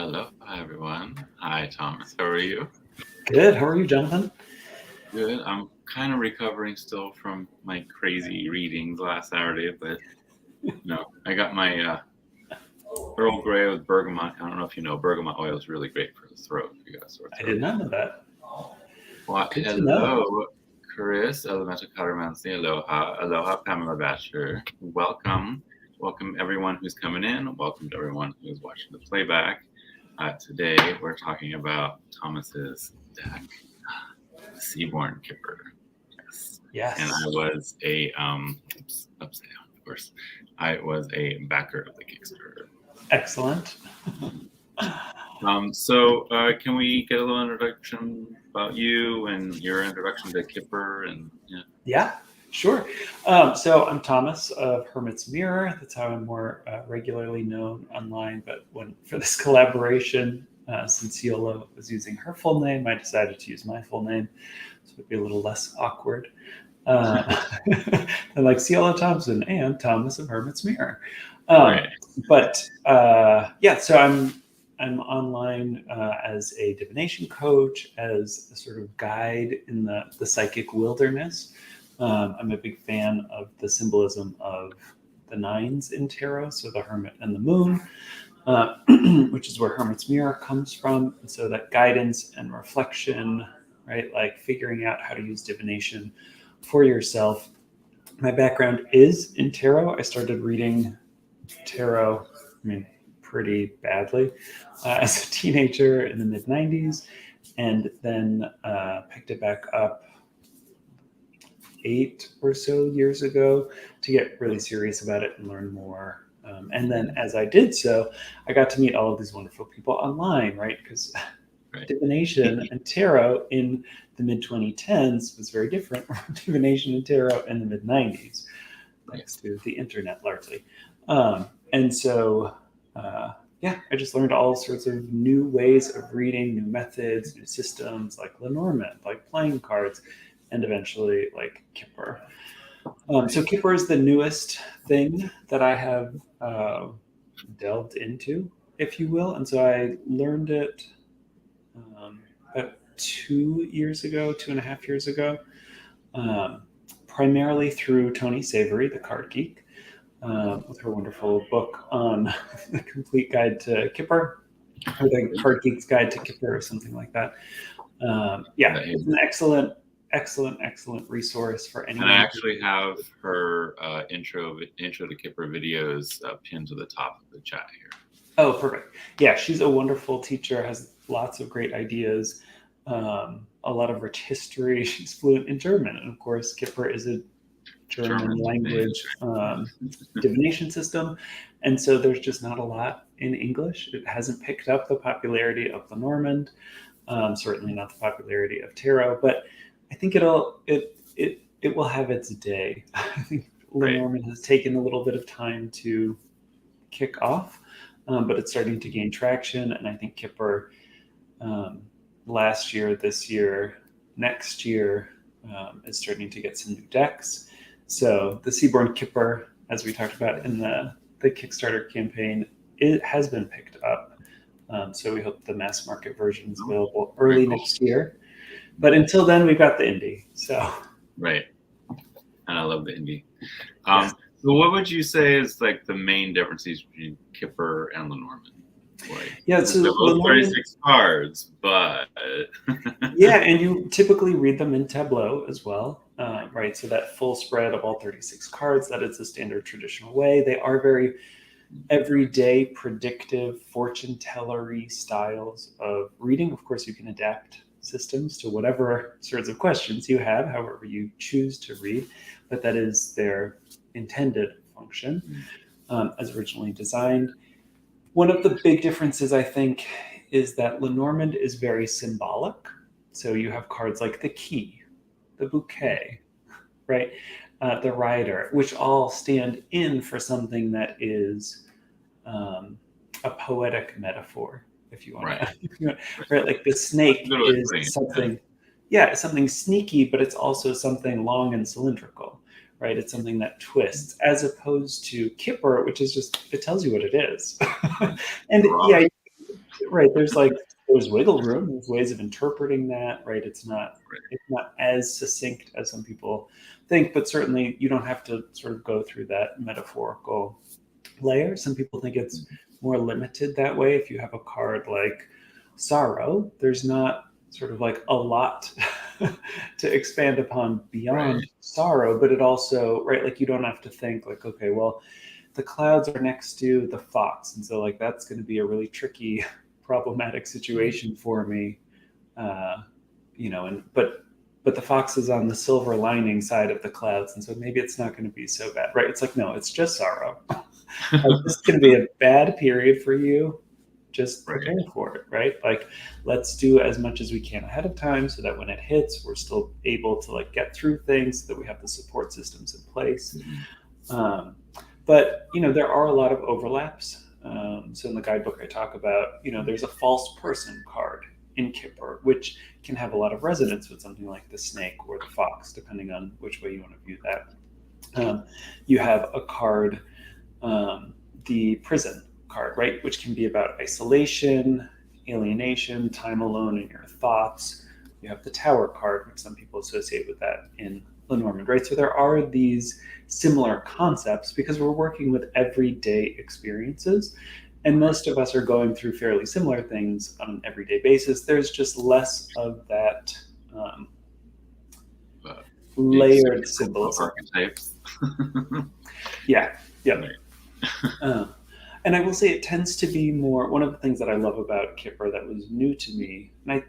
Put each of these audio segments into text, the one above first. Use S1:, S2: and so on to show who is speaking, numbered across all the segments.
S1: Aloha, everyone. Hi, Thomas. How are you?
S2: Good. How are you, Jonathan?
S1: Good. I'm kind of recovering still from my crazy readings last Saturday, but I got my Earl Grey with bergamot. I don't know if you know, bergamot oil is really great for the throat. If you got a sore
S2: I
S1: throat.
S2: did not know that.
S1: Well,
S2: Good to know.
S1: hello, Chris, Elemental Cartomancy. Aloha, aloha, Pamela Batcher. Welcome everyone who's coming in. Welcome to everyone who's watching the playback. Today we're talking about Thomas's deck, the Seaborn Kipper. Yes. And I
S2: Yes.
S1: was upside down, of course. I was a backer of the Kickstarter.
S2: Excellent.
S1: So can we get a little introduction about you and your introduction to Kipper and
S2: Yeah, sure. So I'm Thomas of Hermit's Mirror. That's how I'm more regularly known online. But for this collaboration, since Yola was using her full name, I decided to use my full name, so it'd be a little less awkward. And like Ciola Thompson and Thomas of Hermit's Mirror.
S1: Right.
S2: But so I'm online as a divination coach, as a sort of guide in the psychic wilderness. I'm a big fan of the symbolism of the nines in tarot, so the Hermit and the Moon, which is where Hermit's Mirror comes from. And so that guidance and reflection, right, like figuring out how to use divination for yourself. My background is in tarot. I started reading tarot, pretty badly as a teenager in the mid 90s, and then picked it back up 8 or so years ago to get really serious about it and learn more. And then as I did so, I got to meet all of these wonderful people online, right? Because divination and tarot in the mid 2010s was very different from divination and tarot in the mid 90s, thanks to the internet largely. And so, I just learned all sorts of new ways of reading, new methods, new systems like Lenormand, like playing cards, and eventually like Kipper. So Kipper is the newest thing that I have delved into, if you will. And so I learned it about 2.5 years ago, primarily through Tony Savory, the card geek, with her wonderful book on the complete guide to Kipper, or the card geek's guide to Kipper, or something like that. It's an excellent resource for anyone.
S1: And I actually have her intro to Kipper videos pinned to the top of the chat here.
S2: Oh, perfect. Yeah, she's a wonderful teacher, has lots of great ideas, a lot of rich history. She's fluent in German. And of course, Kipper is a German language divination system. And so there's just not a lot in English. It hasn't picked up the popularity of Lenormand, certainly not the popularity of tarot, but I think it will have its day. I think Lenormand has taken a little bit of time to kick off, but it's starting to gain traction. And I think Kipper last year, this year, next year is starting to get some new decks. So the Seaborn Kipper, as we talked about in the Kickstarter campaign, it has been picked up. So we hope the mass market version is available early next year. But until then, we've got the indie. So
S1: right, and I love the indie. Yes. So what would you say is like the main differences between Kipper and Lenormand?
S2: So
S1: they're both 36 cards, but
S2: and you typically read them in tableau as well, right? So that full spread of all 36 cards, that is the standard traditional way. They are very everyday, predictive, fortune tellery styles of reading. Of course, you can adapt systems to whatever sorts of questions you have, however you choose to read, but that is their intended function as originally designed. One of the big differences, I think, is that Lenormand is very symbolic. So you have cards like the Key, the Bouquet, right? The Rider, which all stand in for something that is a poetic metaphor, if you want to. Right? Like the snake is something, something sneaky, but it's also something long and cylindrical. Right, it's something that twists, as opposed to Kipper, which is just, it tells you what it is. And right. There's wiggle room. There's ways of interpreting that, right? It's not as succinct as some people think, but certainly you don't have to sort of go through that metaphorical layer. Some people think it's more limited that way. If you have a card like sorrow, there's not sort of like a lot to expand upon beyond sorrow, but it also, right, like you don't have to think like, okay, well, the clouds are next to the fox, and so like that's going to be a really tricky, problematic situation for me, and but the fox is on the silver lining side of the clouds, and so maybe it's not going to be so bad, right? It's like, no, it's just sorrow. Like, this is going to be a bad period for you. Just prepare for it, right? Like, let's do as much as we can ahead of time so that when it hits, we're still able to like get through things, so that we have the support systems in place. But there are a lot of overlaps. So in the guidebook, I talk about there's a false person card in Kipper, which can have a lot of resonance with something like the snake or the fox, depending on which way you want to view that. You have a card, the prison card, right, which can be about isolation, alienation, time alone in your thoughts. You have the Tower card, which some people associate with that in Lenormand, right? So there are these similar concepts because we're working with everyday experiences, and most of us are going through fairly similar things on an everyday basis. There's just less of that layered symbolism.
S1: Archetypes.
S2: Yeah. And I will say it tends to be more, one of the things that I love about Kipper that was new to me, and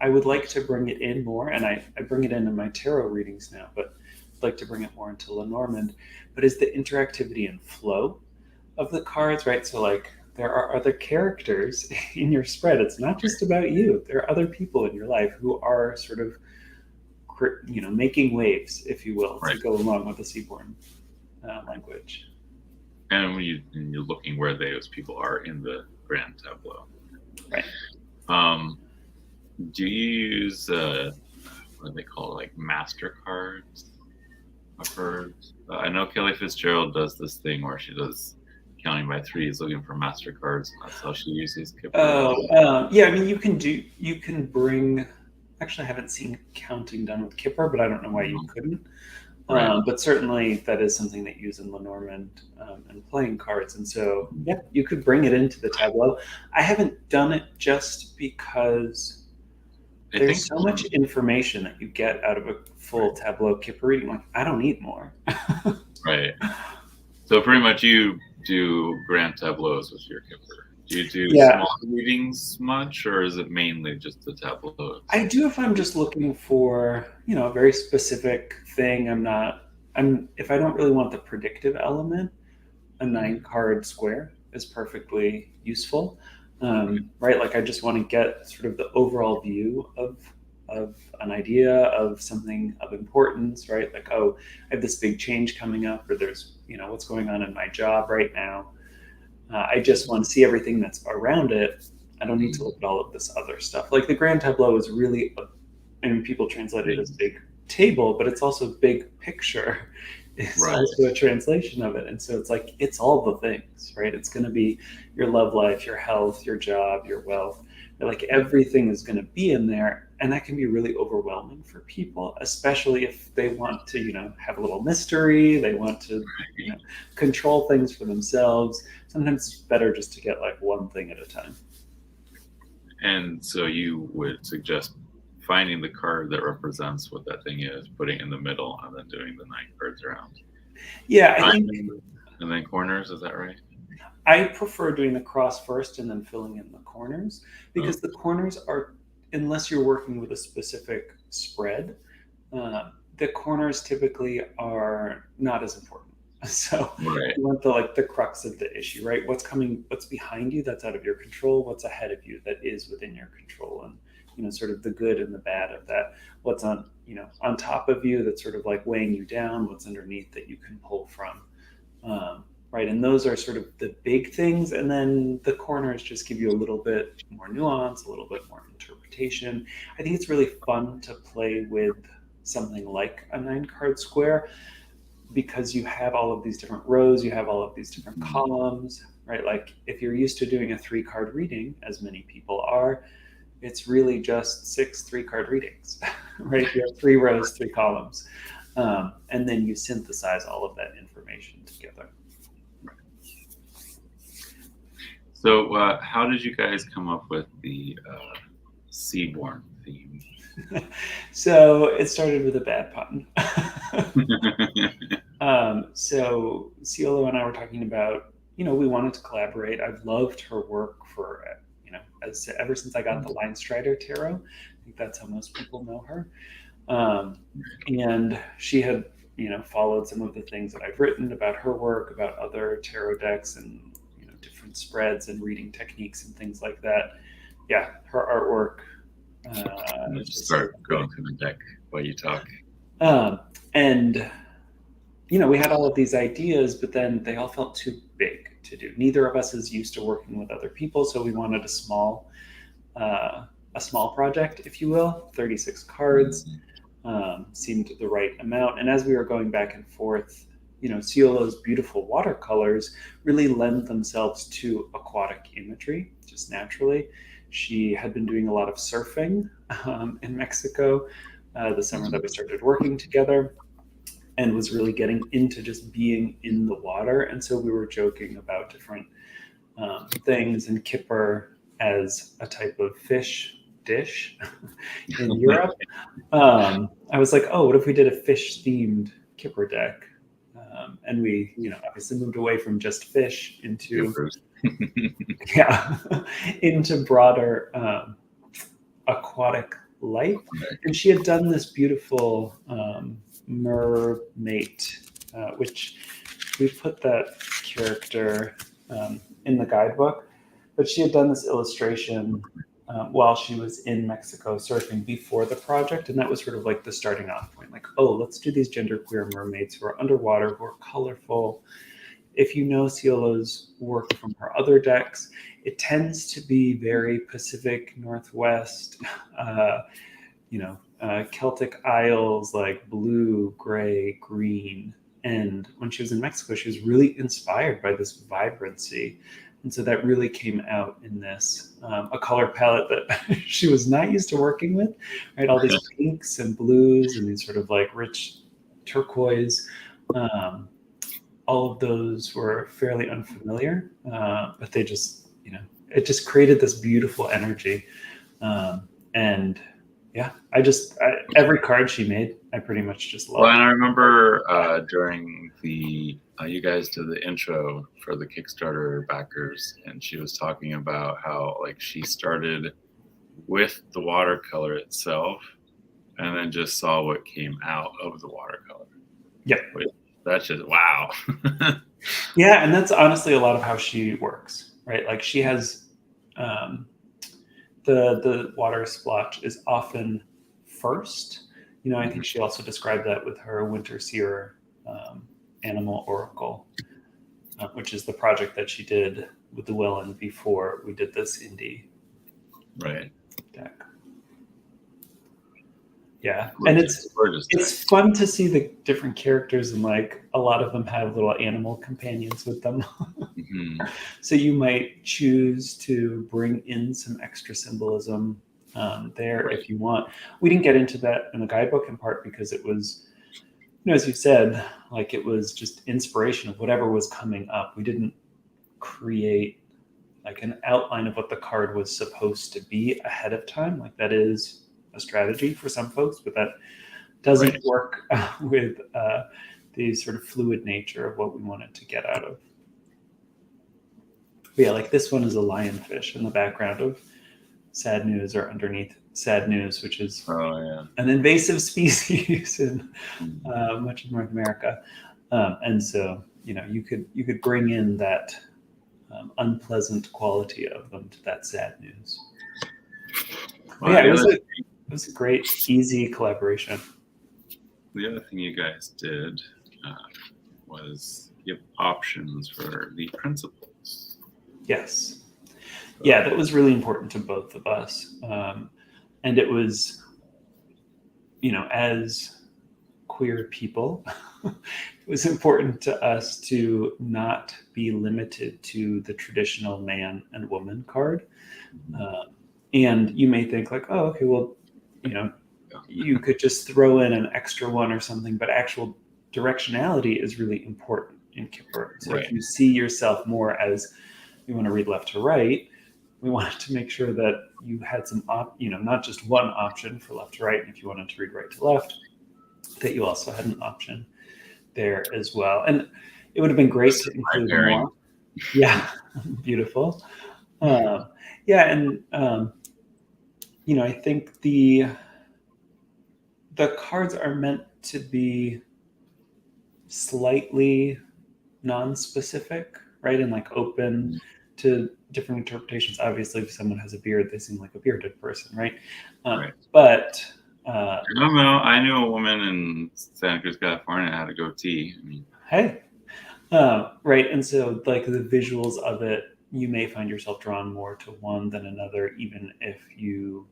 S2: I would like to bring it in more, and I bring it in my tarot readings now, but I'd like to bring it more into Lenormand, but is the interactivity and flow of the cards, right? So like there are other characters in your spread. It's not just about you. There are other people in your life who are sort of, making waves, if you will, to go along with the Seaborn language.
S1: And when you're looking where those people are in the grand tableau,
S2: right?
S1: Do you use what do they call like master cards? I know Kelly Fitzgerald does this thing where she does counting by threes, looking for master cards. That's how she uses Kipper.
S2: Yeah. I mean, you can bring. Actually, I haven't seen counting done with Kipper, but I don't know why you couldn't. But certainly that is something that you use in Lenormand and playing cards. And so, yeah, you could bring it into the tableau. I haven't done it just because there's so much information that you get out of a full tableau Kipper reading. Like, I don't need more.
S1: Right. So pretty much you do grand tableaus with your Kipper. Do you do small readings much, or is it mainly just the tableaus?
S2: I do if I'm just looking for, a very specific thing. If I don't really want the predictive element, a 9-card square is perfectly useful. Right? Like I just want to get sort of the overall view of an idea of something of importance, right? Like, oh, I have this big change coming up, or there's, what's going on in my job right now. I just want to see everything that's around it. I don't need to look at all of this other stuff. Like the grand tableau is really, people translate it as big table, but it's also big picture. It's also a translation of it. And so it's like, it's all the things, right? It's going to be your love life, your health, your job, your wealth. Like everything is going to be in there. And that can be really overwhelming for people, especially if they want to, have a little mystery. They want to, control things for themselves. Sometimes it's better just to get like one thing at a time. And
S1: so you would suggest finding the card that represents what that thing is, putting it in the middle, and then doing the 9 cards around.
S2: Yeah, I think.
S1: And then corners, is that right?
S2: I prefer doing the cross first and then filling in the corners, because the corners are, unless you're working with a specific spread, the corners typically are not as important. So you want the crux of the issue, right? What's behind you that's out of your control, what's ahead of you that is within your control, and sort of the good and the bad of that. What's on top of you that's sort of like weighing you down, what's underneath that you can pull from. Right, and those are sort of the big things, and then the corners just give you a little bit more nuance, a little bit more interpretation. I think it's really fun to play with something like a 9-card square, because you have all of these different rows, you have all of these different columns, right? Like if you're used to doing a 3-card reading, as many people are, it's really just 6 3-card readings, right? You have 3 rows, 3 columns. And then you synthesize all of that information together.
S1: So how did you guys come up with the Seaborn theme?
S2: So it started with a bad pun. So Ciolo and I were talking about, we wanted to collaborate. I've loved her work for, ever since I got the Line Strider Tarot. I think that's how most people know her. And she had, followed some of the things that I've written about her work, about other tarot decks and, different spreads and reading techniques and things like that. Yeah, her artwork.
S1: Just start going through the deck while you talk.
S2: And we had all of these ideas, but then they all felt too big to do. Neither of us is used to working with other people, so we wanted a small project, if you will. 36 cards seemed the right amount. And as we were going back and forth, Ciolo's beautiful watercolors really lend themselves to aquatic imagery, just naturally. She had been doing a lot of surfing in Mexico the summer that we started working together, and was really getting into just being in the water. And so we were joking about different things, and Kipper as a type of fish dish in Europe. I was like, oh, what if we did a fish-themed Kipper deck? And we, obviously moved away from just fish into into broader aquatic life. And she had done this beautiful mermate, which we put that character in the guidebook, but she had done this illustration while she was in Mexico surfing before the project, and that was sort of like the starting off point. Like, oh, let's do these genderqueer mermaids who are underwater, who are colorful. If you know Ciolo's work from her other decks, it tends to be very Pacific Northwest, Celtic Isles, like blue, gray, green. And when she was in Mexico, she was really inspired by this vibrancy. And so that really came out in this, a color palette that she was not used to working with, right? All these pinks and blues and these sort of like rich turquoise. All of those were fairly unfamiliar, but they just, it just created this beautiful energy. And yeah, every card she made, I pretty much just loved.
S1: Well, and I remember during the, you guys did the intro for the Kickstarter backers, and she was talking about how like she started with the watercolor itself and then just saw what came out of the watercolor.
S2: Yep.
S1: That's just, wow.
S2: Yeah, and that's honestly a lot of how she works, right? Like she has the water splotch is often first. I think she also described that with her Winter Seer Animal Oracle, which is the project that she did with the Welland before we did this indie deck. Yeah, and it's fun to see the different characters, and like a lot of them have little animal companions with them. So you might choose to bring in some extra symbolism there if you want. We didn't get into that in the guidebook in part because it was, as you said, like it was just inspiration of whatever was coming up. We didn't create like an outline of what the card was supposed to be ahead of time. Like that is a strategy for some folks, but that doesn't work with the sort of fluid nature of what we wanted to get out of. But yeah, like this one is a lionfish in the background of Sad News, or underneath Sad News, which is an invasive species in much of North America. And so, you could bring in that unpleasant quality of them to that sad news. Well, yeah, it was a great, easy collaboration.
S1: The other thing you guys did was give options for the principles.
S2: Yes. Yeah, that was really important to both of us. And it was, as queer people, it was important to us to not be limited to the traditional man and woman card. And you may think like, oh, okay, well, you could just throw in an extra one or something, but actual directionality is really important in Kipper. So if you see yourself more as you want to read left to right, we wanted to make sure that you had some, not just one option for left to right. And if you wanted to read right to left, that you also had an option there as well. And it would have been great to include more. Yeah, beautiful. I think the cards are meant to be slightly non-specific, right? And like open to different interpretations. Obviously, if someone has a beard, they seem like a bearded person, right? But
S1: I don't know. I knew a woman in Santa Cruz, California, had a goatee.
S2: Hey, right. And so, like the visuals of it, you may find yourself drawn more to one than another, even if you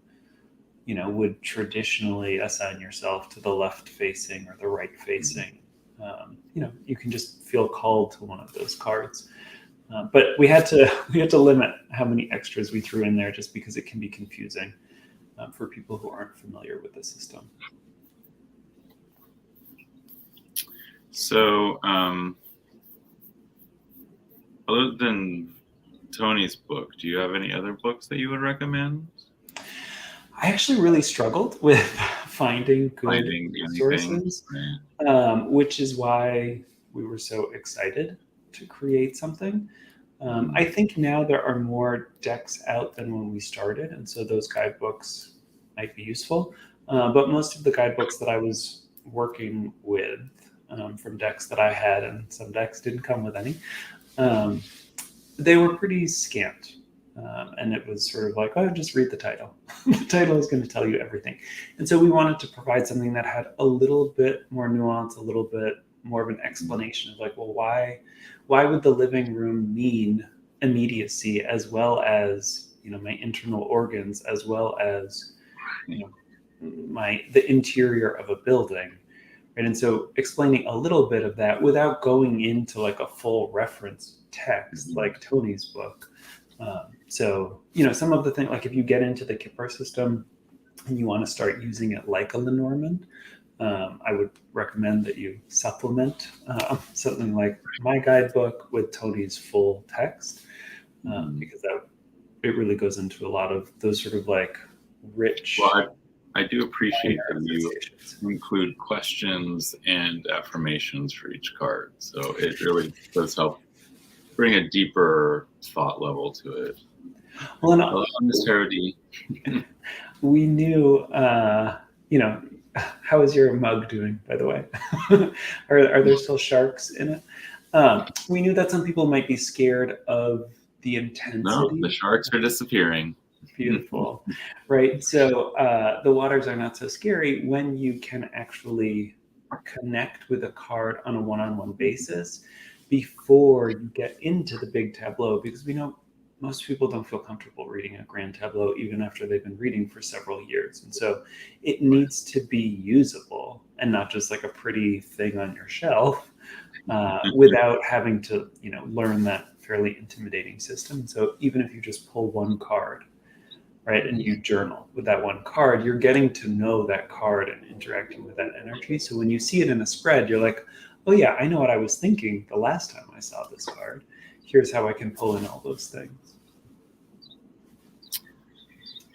S2: would traditionally assign yourself to the left facing or the right facing. You can just feel called to one of those cards. But we had to limit how many extras we threw in there, just because it can be confusing for people who aren't familiar with the system.
S1: So, other than Tony's book, do you have any other books that you would recommend?
S2: I actually really struggled with finding good resources, which is why we were so excited to create something. I think now there are more decks out than when we started, and so those guidebooks might be useful. But most of the guidebooks that I was working with from decks that I had, and some decks didn't come with any, they were pretty scant. And it was sort of like, oh, just read the title. The title is going to tell you everything. And so we wanted to provide something that had a little bit more nuance, a little bit more of an explanation of like, well, why would the living room mean immediacy, as well as, my internal organs, as well as, the interior of a building. Right. And so explaining a little bit of that without going into like a full reference text, like Tony's book. So, some of the things, like if you get into the Kipper system and you want to start using it like a Lenormand, I would recommend that you supplement something like my guidebook with Tony's full text, because it really goes into a lot of those sort of like rich.
S1: Well, I do appreciate that you include questions and affirmations for each card. So it really does help bring a deeper thought level to it.
S2: Well,
S1: Miss Harody.
S2: We knew, how is your mug doing, by the way? Are there still sharks in it? We knew that some people might be scared of the intensity.
S1: No, the sharks are disappearing.
S2: Beautiful. Right. So the waters are not so scary when you can actually connect with a card on a one-on-one basis before you get into the big tableau, because we know most people don't feel comfortable reading a grand tableau even after they've been reading for several years. And so it needs to be usable and not just like a pretty thing on your shelf without having to, learn that fairly intimidating system. So even if you just pull one card, right, and you journal with that one card, you're getting to know that card and interacting with that energy. So when you see it in a spread, you're like, oh yeah, I know what I was thinking the last time I saw this card. Here's how I can pull in all those things.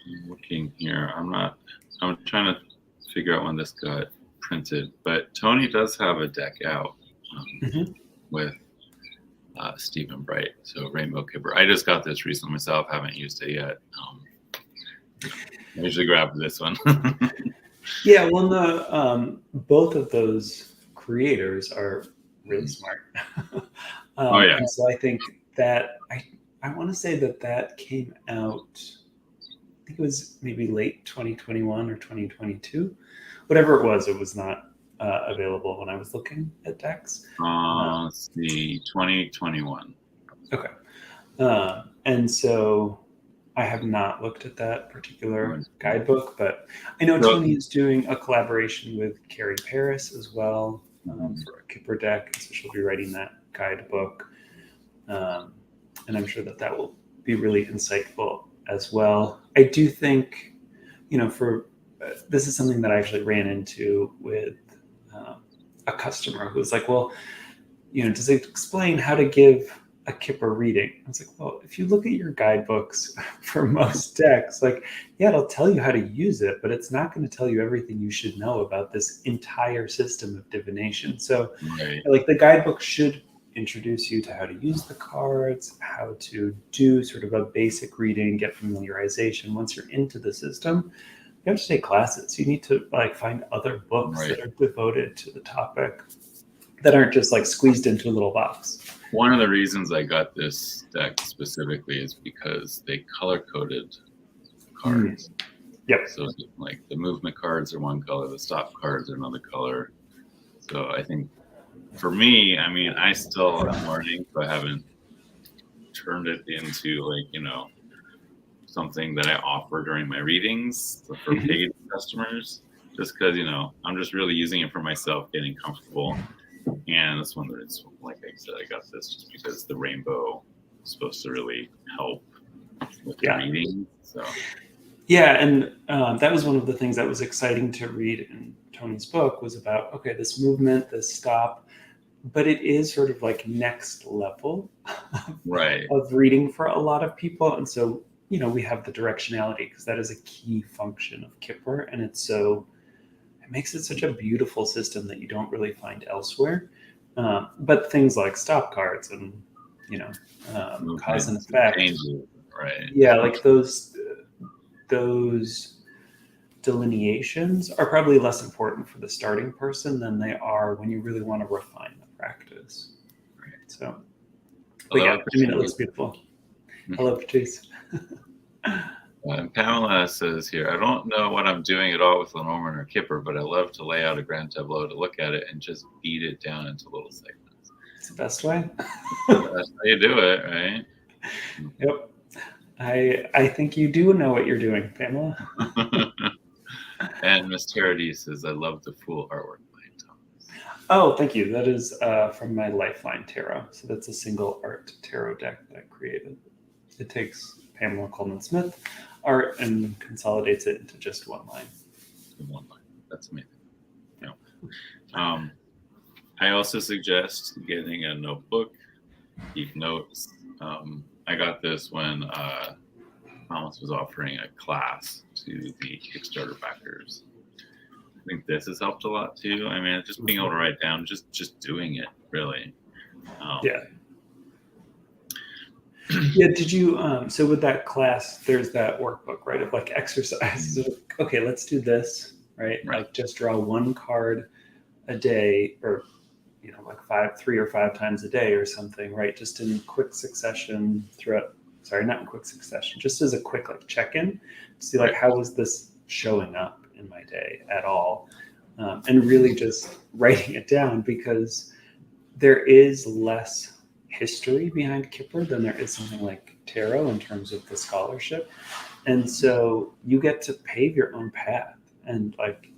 S1: I'm looking here. I'm trying to figure out when this got printed, but Tony does have a deck out with Stephen Bright. So Rainbow Kipper. I just got this recently myself. Haven't used it yet. I usually grab this one.
S2: Yeah, well, both of those creators are really smart.
S1: Oh yeah.
S2: And so I think that I want to say that came out, I think it was maybe late 2021 or 2022. Whatever it was not available when I was looking at decks.
S1: Let's see, 2021.
S2: Okay. And so I have not looked at that particular guidebook, but I know Tony is doing a collaboration with Carrie Paris as well for a Kipper deck, so she'll be writing that guidebook, and I'm sure that will be really insightful as well. I do think, this is something that I actually ran into with a customer who was like, well, does it explain how to give a Kipper reading? I was like, well, if you look at your guidebooks for most decks, it'll tell you how to use it, but it's not going to tell you everything you should know about this entire system of divination. So the guidebook should introduce you to how to use the cards, how to do sort of a basic reading, get familiarization. Once you're into the system, you have to take classes. You need to find other books that are devoted to the topic, that aren't just squeezed into a little box.
S1: One of the reasons I got this deck specifically is because they color coded cards.
S2: Yep.
S1: So the movement cards are one color, the stop cards are another color. So I think for me, I still am learning, so I haven't turned it into something that I offer during my readings for paid customers, just because I'm just really using it for myself, getting comfortable. And this one, it's like I said, I got this just because the rainbow is supposed to really help with the reading. So
S2: and that was one of the things that was exciting to read in Tony's book, was about this movement, this stop, but it is sort of next level of reading for a lot of people. And so we have the directionality, because that is a key function of Kipper, and it makes it such a beautiful system that you don't really find elsewhere. But things like stop cards and cause and effect, those delineations are probably less important for the starting person than they are when you really want to refine the practice. So, but it looks beautiful. Hello, Patrice.
S1: And Pamela says here, I don't know what I'm doing at all with Lenormand or Kipper, but I love to lay out a grand tableau to look at it and just beat it down into little segments.
S2: It's the best way.
S1: That's how you do it, right?
S2: Yep. I think you do know what you're doing, Pamela.
S1: And Miss Tarady says, I love the full artwork by Thomas.
S2: Oh, thank you. That is from my Lifeline Tarot. So that's a single art tarot deck that I created. It takes Pamela Coleman Smith art and consolidates it into just one line.
S1: That's amazing. I also suggest getting a notebook, keep notes. I got this when Thomas was offering a class to the Kickstarter backers. I think this has helped a lot too. Just being able to write down, just doing it, really.
S2: Did you so with that class, there's that workbook, right, of exercises of, okay, let's do this, right? Just draw one card a day, or 3 or 5 times a day or something, right? Just in quick succession not in quick succession, just as a quick check-in to see how is this showing up in my day at all, and really just writing it down, because there is less history behind Kipper than there is something like tarot in terms of the scholarship. And so you get to pave your own path, and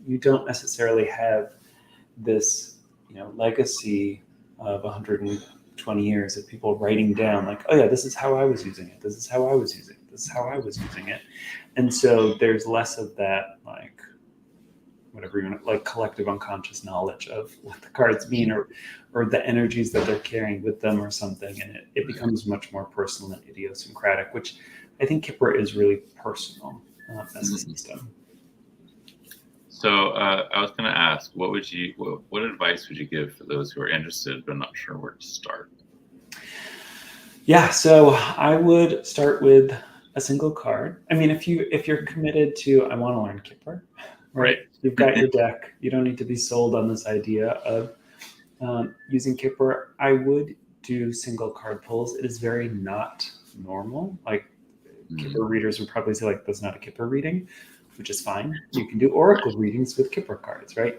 S2: you don't necessarily have this legacy of 120 years of people writing down oh yeah, this is how I was using it, this is how I was using it, this is how I was using it. And so there's less of that whatever you want, collective unconscious knowledge of what the cards mean, or the energies that they're carrying with them or something. And it becomes much more personal and idiosyncratic, which I think Kipper is really personal as a system.
S1: So I was going to ask, what advice would you give for those who are interested but not sure where to start?
S2: Yeah, so I would start with a single card. If you're committed to, I want to learn Kipper, right? You've got your deck. You don't need to be sold on this idea of using Kipper. I would do single card pulls. It is very not normal. Kipper readers would probably say that's not a Kipper reading, which is fine. You can do oracle readings with Kipper cards, right?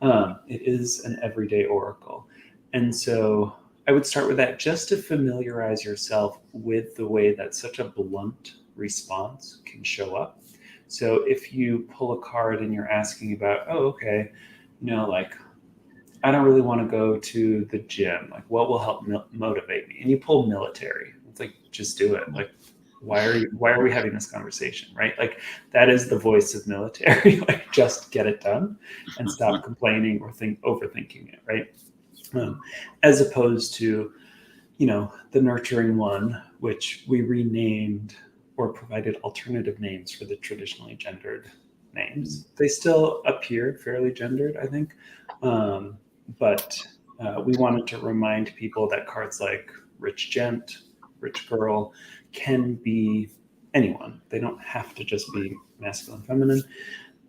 S2: It is an everyday oracle. And so I would start with that just to familiarize yourself with the way that such a blunt response can show up. So if you pull a card and you're asking about, oh, okay, like, I don't really want to go to the gym. Like, what will help motivate me? And you pull military. It's like, just do it. Like, why are we having this conversation, right? Like, that is the voice of military. Like, just get it done and stop complaining or overthinking it, right? As opposed to, the nurturing one, which we renamed or provided alternative names for the traditionally gendered names. They still appeared fairly gendered, I think. But we wanted to remind people that cards like Rich Gent, Rich Girl can be anyone. They don't have to just be masculine, feminine.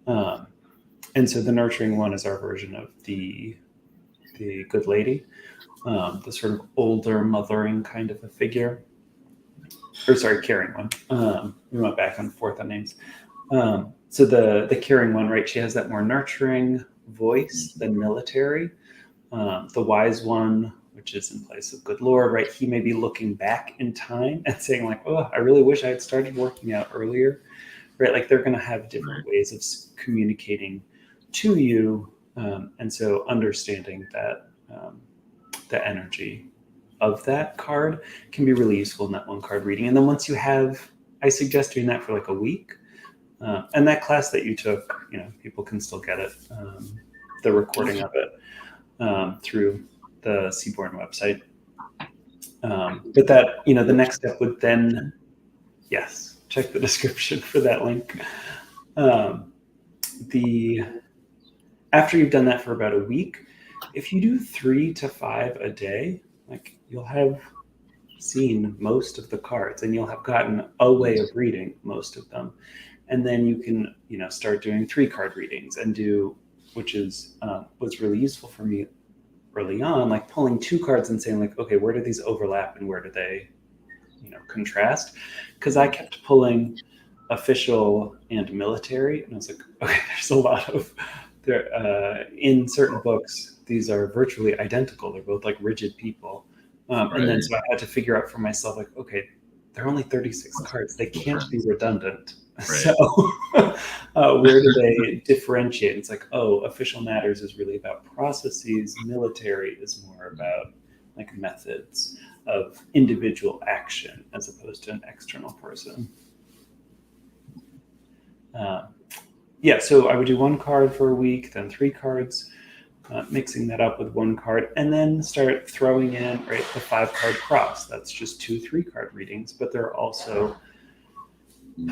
S2: And so the nurturing one is our version of the good lady, the sort of older mothering kind of a figure. Or sorry, caring one. We went back and forth on names. So the caring one, right? She has that more nurturing voice than military. The wise one, which is in place of good Lord, right? He may be looking back in time and saying like, oh, I really wish I had started working out earlier, right? Like they're going to have different ways of communicating to you. And so understanding that the energy of that card can be really useful in that one card reading. And then once you have, I suggest doing that for like a week. And that class that you took, people can still get it, the recording of it through the Seaborn website. But that, the next step would then, yes, check the description for that link. After you've done that for about a week, if you do 3 to 5 a day, like you'll have seen most of the cards and you'll have gotten a way of reading most of them. And then you can, start doing 3 card readings and which is was really useful for me early on, like pulling 2 cards and saying like, okay, where do these overlap and where do they, contrast? Because I kept pulling official and military, and I was like, okay, there's a lot of in certain books, these are virtually identical. They're both like rigid people. Right. And then so I had to figure out for myself, like, okay, there are only 36 cards. They can't be redundant. Right. So where do they differentiate? It's like, official matters is really about processes. Military is more about like methods of individual action as opposed to an external person. So I would do 1 card for a week, then 3 cards, mixing that up with 1 card, and then start throwing in the 5-card cross. That's just 2 3-card readings, but there are also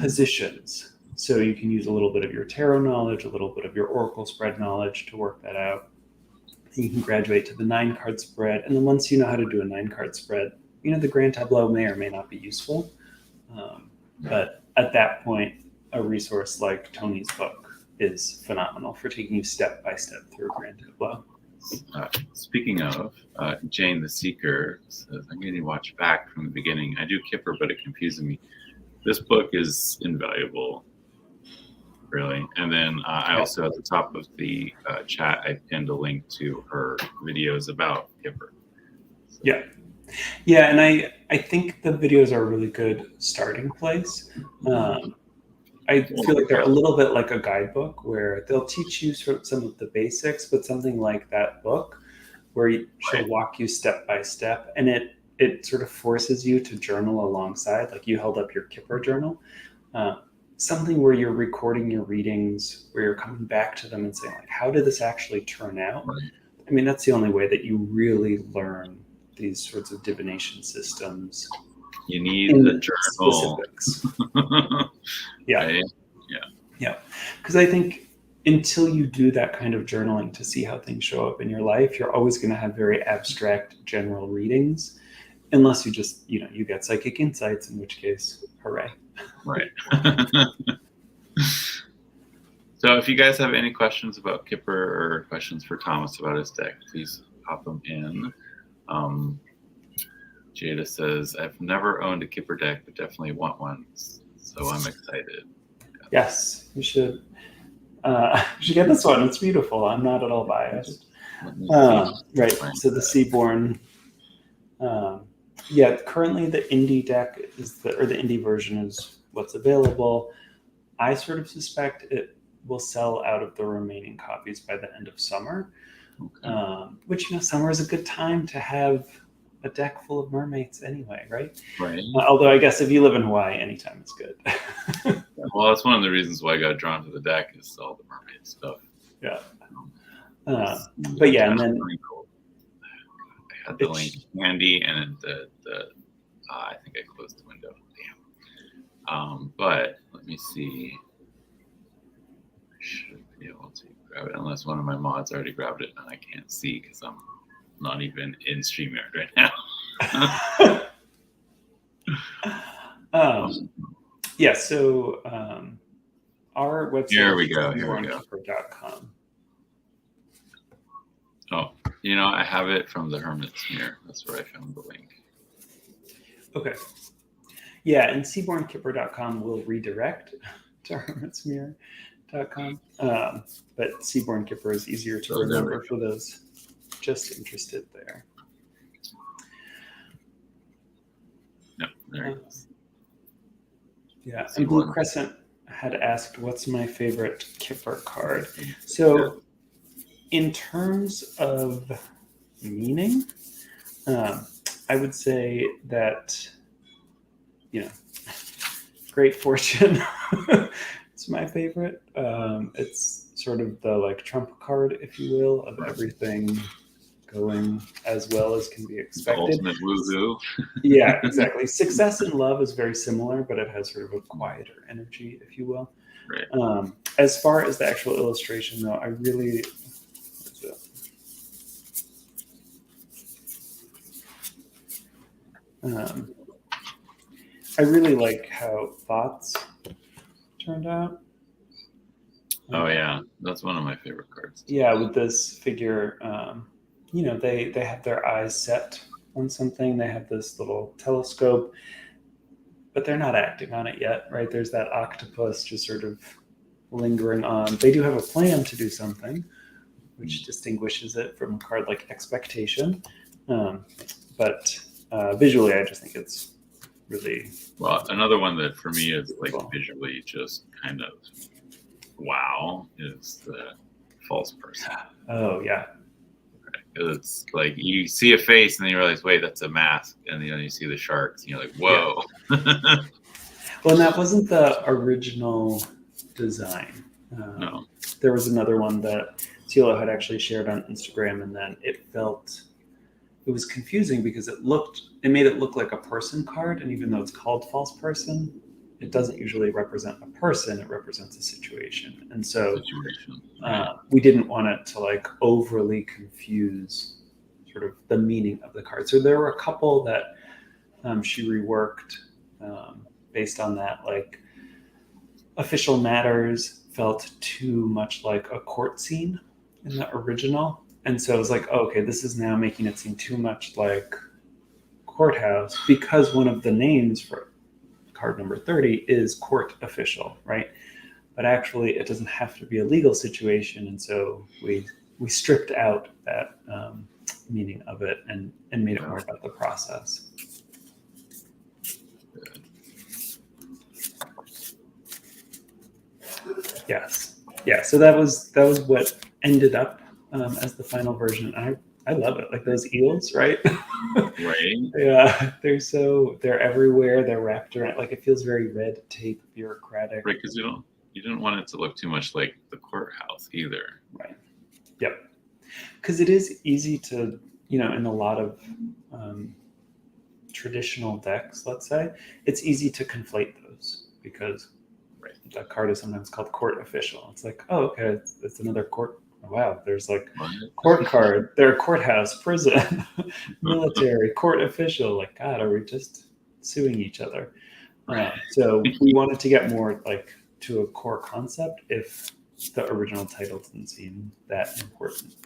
S2: positions. So you can use a little bit of your tarot knowledge, a little bit of your oracle spread knowledge to work that out. Then you can graduate to the 9-card spread. And then once you know how to do a 9-card spread, the grand tableau may or may not be useful. But at that point, a resource like Tony's book is phenomenal for taking you step by step through a grand tableau.
S1: Speaking of, Jane the Seeker says, I'm going to watch back from the beginning. I do Kipper, but it confuses me. This book is invaluable, really. And then I also, at the top of the chat, I pinned a link to her videos about Kipper. So.
S2: Yeah, and I think the videos are a really good starting place. I feel like they're a little bit like a guidebook where they'll teach you sort of some of the basics, but something like that book where she'll walk you step by step, and it sort of forces you to journal alongside, like you held up your Kipper journal, something where you're recording your readings, where you're coming back to them and saying like, how did this actually turn out? I mean, that's the only way that you really learn these sorts of divination systems.
S1: You need the journal.
S2: Specifics. Yeah. Because I think until you do that kind of journaling to see how things show up in your life, you're always going to have very abstract general readings, unless you just, you get psychic insights, in which case, hooray.
S1: Right. So if you guys have any questions about Kipper or questions for Thomas about his deck, please pop them in. Jada says, I've never owned a Kipper deck, but definitely want one. So I'm excited.
S2: Yes, you should. You should get this one. It's beautiful. I'm not at all biased. Right. So the Seaborn Yeah, currently the indie deck or the indie version is what's available. I sort of suspect it will sell out of the remaining copies by the end of summer.
S1: Okay.
S2: Which, summer is a good time to have a deck full of mermaids anyway, right?
S1: Right.
S2: Although I guess if you live in Hawaii, anytime is good.
S1: Well, that's one of the reasons why I got drawn to the deck is all the mermaid stuff.
S2: Yeah.
S1: But
S2: yeah, and then
S1: I had the link handy, and I think I closed the window. Damn. But let me see. I should be able to grab it unless one of my mods already grabbed it and I can't see because I'm not even in StreamYard right now.
S2: Yeah, so our website
S1: Here we go.
S2: is seabornkipper.com.
S1: Oh, I have it from the Hermit smear. That's where I found the link.
S2: Okay. Yeah, and seabornkipper.com will redirect to hermitsmear.com. But Seaborn Kipper is easier to remember for those just interested there.
S1: No, there it is.
S2: Yeah, and Blue Crescent had asked, what's my favorite Kipper card? So in terms of meaning, I would say that, Great Fortune is my favorite. It's sort of the trump card, if you will, of everything going as well as can be expected.
S1: The ultimate woohoo.
S2: Yeah, exactly. Success in Love is very similar, but it has sort of a quieter energy, if you will.
S1: Right.
S2: As far as the actual illustration, though, I really... I really like how Thoughts turned out.
S1: Oh yeah, that's one of my favorite cards.
S2: Yeah, with this figure, they have their eyes set on something. They have this little telescope, but they're not acting on it yet, right? There's that octopus just sort of lingering on. They do have a plan to do something, which distinguishes it from a card like Expectation. But visually, I just think it's really...
S1: Well, another one that for me is visually just kind of wow is the False Person.
S2: Oh, yeah.
S1: It's like you see a face and then you realize, wait, that's a mask. And then you see the sharks and you're like, whoa.
S2: Yeah. Well, and that wasn't the original design.
S1: No.
S2: There was another one that Tilo had actually shared on Instagram, and then it was confusing because it made it look like a person card. And even though it's called False Person, it doesn't usually represent a person, it represents a situation. And so we didn't want it to overly confuse sort of the meaning of the card. So there were a couple that she reworked based on that. Like Official Matters felt too much like a court scene in the original. And so it was like, okay, this is now making it seem too much like courthouse, because one of the names for card number 30 is court official, right? But actually it doesn't have to be a legal situation. And so we stripped out that meaning of it and made it more about the process. Yes. Yeah. So that was what ended up as the final version. I love it. Like those eels, right?
S1: Right.
S2: Yeah. They're everywhere. They're wrapped around. Like it feels very red tape, bureaucratic.
S1: Right. Because you didn't want it to look too much like the courthouse either.
S2: Right. Yep. Because it is easy to, in a lot of traditional decks, let's say, it's easy to conflate those because the card is sometimes called court official. It's like, oh, okay, it's another court. Oh, wow, there's court card. They're courthouse, prison, military, court official. Like, God, are we just suing each other? So we wanted to get more to a core concept if the original title didn't seem that important.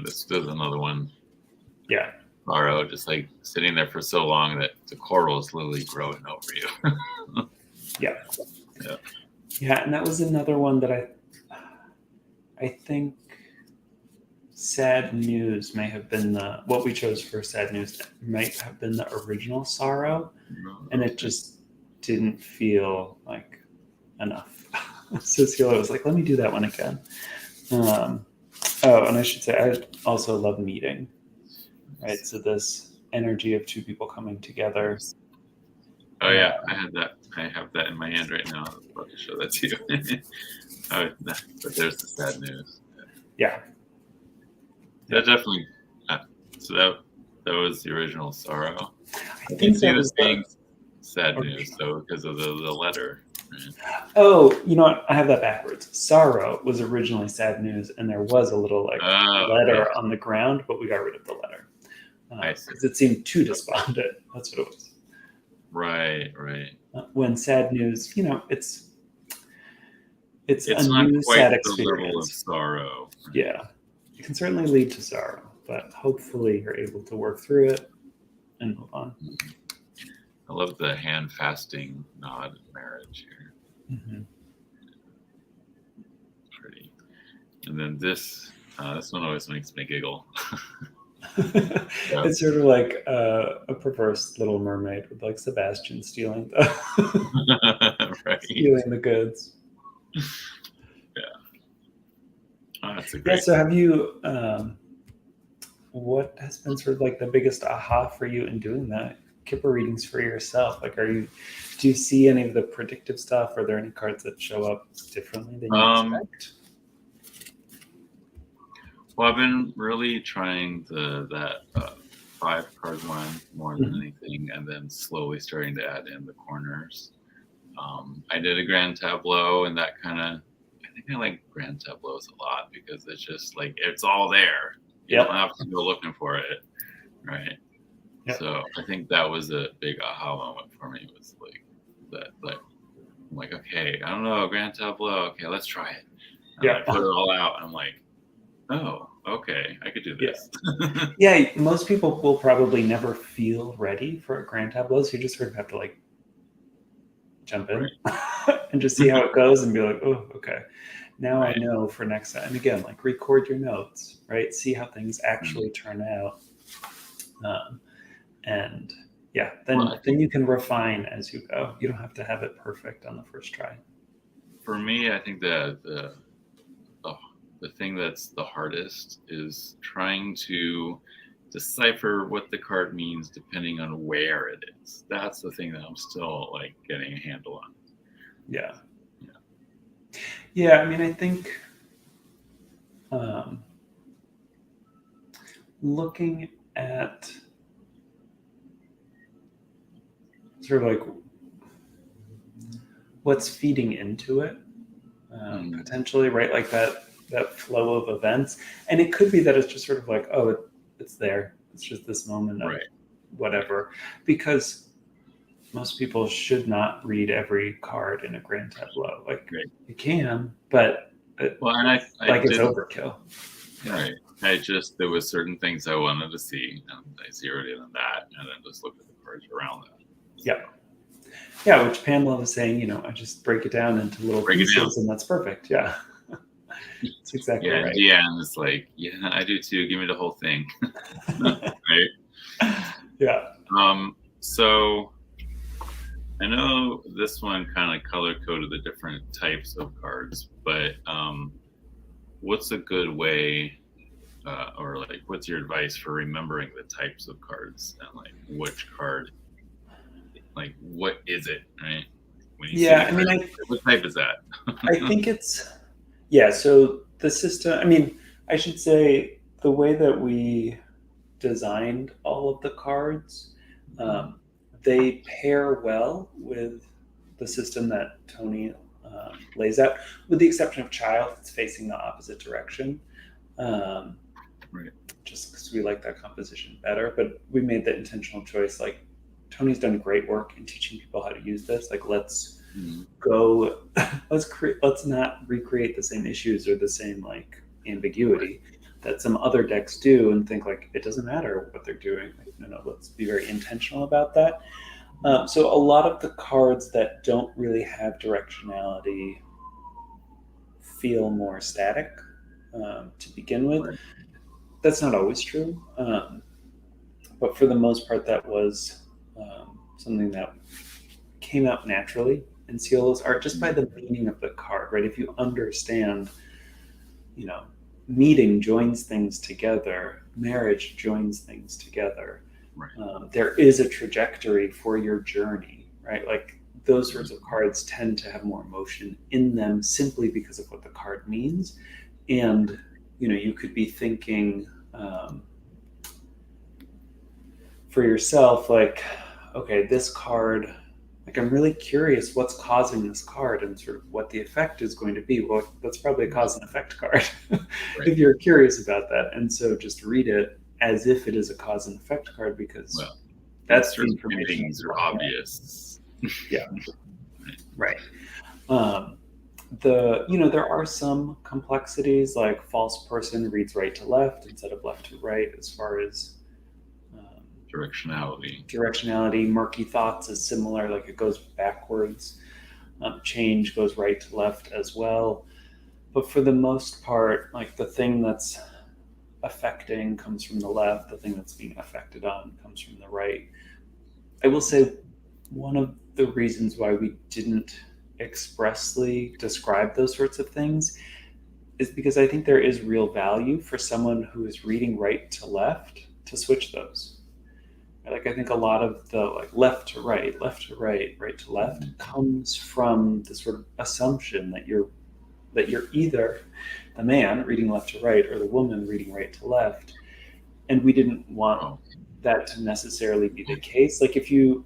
S1: This is another one.
S2: Yeah.
S1: Borrow, just sitting there for so long that the coral is literally growing over you.
S2: Yeah, and that was another one that I think sad news may have been what we chose for sad news might have been the original sorrow, and it just didn't feel like enough. So Ciela was like, let me do that one again. And I should say, I also love meeting, right? So this energy of two people coming together.
S1: Oh yeah, I have that in my hand right now. I was about to show that to you. But there's the sad news.
S2: Yeah.
S1: That definitely. So that was the original sorrow.
S2: I think that was
S1: being sad news, though, because of the letter. Right?
S2: Oh, you know what? I have that backwards. Sorrow was originally sad news, and there was a little letter on the ground, but we got rid of the letter because it seemed too despondent. That's what it was.
S1: Right.
S2: When sad news, it's a
S1: not
S2: new
S1: quite
S2: sad
S1: the
S2: experience.
S1: level of sorrow. Right?
S2: Yeah, it can certainly lead to sorrow, but hopefully you're able to work through it and move on.
S1: I love the hand fasting nod in marriage here.
S2: Mm-hmm.
S1: Pretty. And then this one always makes me giggle.
S2: It's sort of like a perverse Little Mermaid with like Sebastian stealing stealing the goods.
S1: Yeah. Oh, that's a great.
S2: Yeah. So have you? What has been sort of like the biggest aha for you in doing that Kipper readings for yourself? Like, do you see any of the predictive stuff? Are there any cards that show up differently than you expect?
S1: Well, I've been really trying that 5-card one more than anything, and then slowly starting to add in the corners. I did a grand tableau, and that kind of, I think I like grand tableaus a lot because it's just like it's all there. You don't have to go looking for it, right? Yep. So I think that was a big aha moment for me. Was like that, like I'm like, okay, I don't know, grand tableau. Okay, let's try it. And I put it all out, and I'm like, oh, okay, I could do this.
S2: Yeah, most people will probably never feel ready for a grand tableau, so you just sort of have to like jump in and just see how it goes and be like, oh, okay. Now I know for next time. And again, like record your notes, right? See how things actually turn out. And yeah, then you can refine as you go. You don't have to have it perfect on the first try.
S1: For me, I think the thing that's the hardest is trying to decipher what the card means depending on where it is. That's the thing that I'm still like getting a handle on.
S2: Yeah, I mean, I think looking at sort of like what's feeding into it, potentially, right? Like that flow of events. And it could be that it's just sort of like, oh, it's there. It's just this moment of whatever. Because most people should not read every card in a grand tableau. Like you can, but it's overkill.
S1: Right. There was certain things I wanted to see, and I zeroed in on that, and then just looked at the cards around that.
S2: Yeah, which Pamela was saying, I just break it down into little pieces, and that's perfect. Yeah. That's exactly right.
S1: Yeah, and it's like, I do too. Give me the whole thing. Right?
S2: Yeah.
S1: So I know this one kind of color coded the different types of cards, but what's a good way, or like, what's your advice for remembering the types of cards and like which card, like what is it, right? When you what type is that?
S2: I think it's, so the system, I mean, I should say the way that we designed all of the cards, they pair well with the system that Tony lays out, with the exception of Child. It's facing the opposite direction, just because we like that composition better. But we made the intentional choice. Like, Tony's done great work in teaching people how to use this. Like, let's go. Let's not recreate the same issues or the same like ambiguity that some other decks do, and think like it doesn't matter what they're doing. Like, no, let's be very intentional about that. So a lot of the cards that don't really have directionality feel more static to begin with. that's not always true. But for the most part, that was something that came out naturally in Ciolo's art just by the meaning of the card, right? If you understand, meeting joins things together, marriage joins things together.
S1: Right.
S2: There is a trajectory for your journey, right? Like those sorts of cards tend to have more emotion in them simply because of what the card means. And, you could be thinking, for yourself, like, okay, this card, like, I'm really curious what's causing this card and sort of what the effect is going to be. Well, that's probably a cause and effect card if you're curious about that. And so just read it as if it is a cause and effect card because that's the information.
S1: Things are obvious.
S2: Yeah. Right. There are some complexities, like false person reads right to left instead of left to right, as far as directionality. Murky thoughts is similar, like it goes backwards. Change goes right to left as well. But for the most part, like the thing that's affecting comes from the left, the thing that's being affected on comes from the right. I will say one of the reasons why we didn't expressly describe those sorts of things is because I think there is real value for someone who is reading right to left to switch those. Like I think a lot of the like left to right, right to left comes from the sort of assumption that you're either the man reading left to right or the woman reading right to left. And we didn't want that to necessarily be the case. Like if you